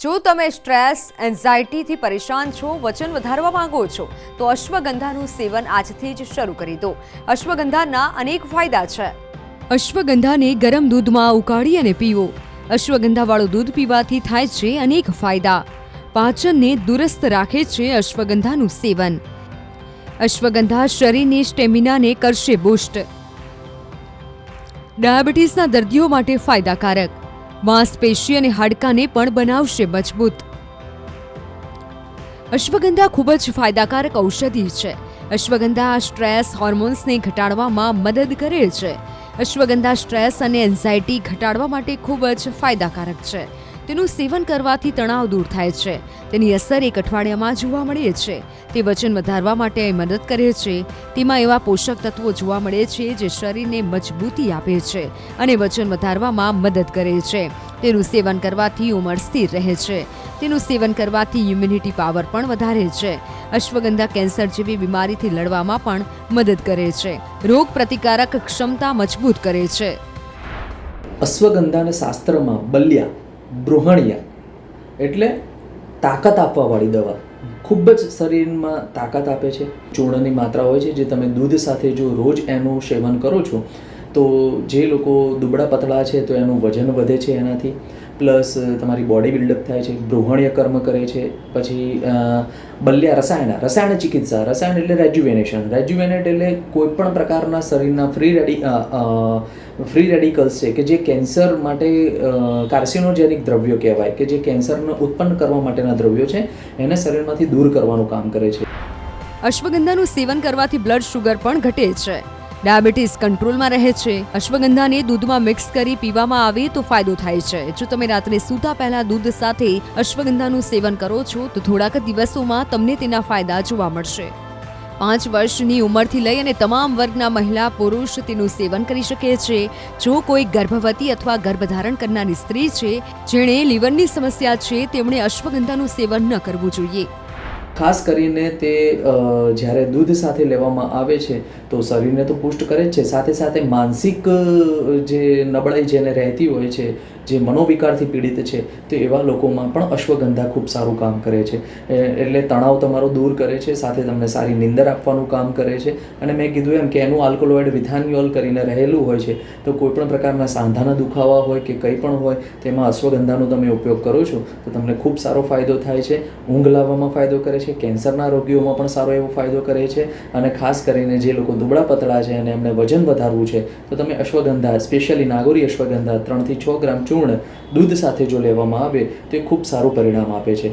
જો તમે સ્ટ્રેસ એન્ઝાયટીથી પરેશાન છો, વજન વધારવા માંગો છો તો અશ્વગંધાનું સેવન આજથી જ શરૂ કરી દો। અશ્વગંધાના અનેક ફાયદા છે। અશ્વગંધાને ગરમ દૂધમાં ઉકાળી અને પીવો। અશ્વગંધાવાળું દૂધ પીવાથી થાય છે અનેક ફાયદા। પાચનને દુરસ્ત રાખે છે અશ્વગંધાનું સેવન। અશ્વગંધા શરીરની સ્ટેમિનાને કરશે બૂસ્ટ। ડાયાબિટીસના દર્દીઓ માટે ફાયદાકારક। માંસપેશી અને હાડકાને પણ બનાવશે મજબૂત। અશ્વગંધા ખૂબ જ ફાયદાકારક ઔષધિ છે। અશ્વગંધા સ્ટ્રેસ હોર્મોન્સને ઘટાડવામાં મદદ કરે છે। અશ્વગંધા સ્ટ્રેસ અને એન્ઝાયટી ઘટાડવા માટે ખૂબ જ ફાયદાકારક છે। તેનું સેવન કરવાથી તણાવ દૂર થાય છે। તેની અસર એક અઠવાડિયામાં જોવા મળે છે। તે વજન વધારવા માટે મદદ કરે છે। તેમાં એવા પોષક તત્વો જોવા મળે છે જે શરીરને મજબૂતી આપે છે અને વજન વધારવામાં મદદ કરે છે। તેનું સેવન કરવાથી ઉંમર સ્થિર રહે છે। તેનું સેવન કરવાથી ઇમ્યુનિટી પાવર પણ વધારે છે। અશ્વગંધા કેન્સર જેવી બીમારીથી લડવામાં પણ મદદ કરે છે। રોગ પ્રતિકારક ક્ષમતા મજબૂત કરે છે। અશ્વગંધાને શાસ્ત્રમાં બલ્યા બૃહણિયા એટલે તાકાત આપવાવાળી દવા, ખૂબ જ શરીરમાં તાકાત આપે છે। ચૂર્ણની માત્રા હોય છે જે તમે દૂધ સાથે જો રોજ એનું સેવન કરો છો તો જે લોકો દુબળા પતળા છે તો એનું વજન વધે છે એનાથી, પ્લસ તમારી બોડી બિલ્ડઅપ થાય છે, બૃહણ્ય કર્મ કરે છે। પછી બલ્યા રસાયણ ચિકિત્સા, રસાયણ એટલે રેજ્યુવેનેટ એટલે કોઈપણ પ્રકારના શરીરના ફ્રી રેડિકલ્સ છે કે જે કેન્સર માટે કાર્સિનોજેનિક દ્રવ્યો કહેવાય, કે જે કેન્સરને ઉત્પન્ન કરવા માટેના દ્રવ્યો છે એને શરીરમાંથી દૂર કરવાનું કામ કરે છે। અશ્વગંધાનું સેવન કરવાથી બ્લડ શુગર પણ ઘટે છે। ડાયાબિટીસ કંટ્રોલમાં રહે છે। અશ્વગંધાને દૂધમાં મિક્સ કરી પીવામાં આવે તો ફાયદો થાય છે। જો તમે રાત્રે સૂતા પહેલા દૂધ સાથે અશ્વગંધાનું સેવન કરો છો તો થોડાક દિવસોમાં તમને તેના ફાયદા જોવા મળશે। 5 વર્ષની ઉંમરથી લઈ અને તમામ વર્ગના મહિલા પુરુષ તેનું સેવન કરી શકે છે। જો કોઈ ગર્ભવતી અથવા ગર્ભધારણ કરનારી સ્ત્રી છે જેણે લીવરની સમસ્યા છે તેમણે અશ્વગંધાનું સેવન ન કરવું જોઈએ। ખાસ કરીને તે જ્યારે દૂધ સાથે લેવામાં આવે છે તો શરીરને તો પુષ્ટ કરે જ છે, સાથે સાથે માનસિક જે નબળાઈ જેને રહેતી હોય છે, જે મનોવિકારથી પીડિત છે, તો એવા લોકોમાં પણ અશ્વગંધા ખૂબ સારું કામ કરે છે। એટલે તણાવ તમારો દૂર કરે છે, સાથે તમને સારી નીંદર આપવાનું કામ કરે છે। અને મેં કીધું એમ કે એનું આલ્કલોઇડ વિથાનિયોલ કરીને રહેલું હોય છે, તો કોઈપણ પ્રકારના સાંધાના દુખાવા હોય કે કંઈ પણ હોય તેમાં અશ્વગંધાનો તમે ઉપયોગ કરો છો તો તમને ખૂબ સારો ફાયદો થાય છે। ઊંઘ લાવવામાં ફાયદો કરે છે, કેન્સરના રોગીઓમાં પણ સારો એવો ફાયદો કરે છે। અને ખાસ કરીને જે લોકો દુબળા પતળા છે અને એમને વજન વધારવું છે તો તમે અશ્વગંધા, સ્પેશિયલી નાગોરી અશ્વગંધા 3 થી 6 ગ્રામ ચૂર્ણ દૂધ સાથે જો લેવામાં આવે તો એ ખૂબ સારું પરિણામ આપે છે।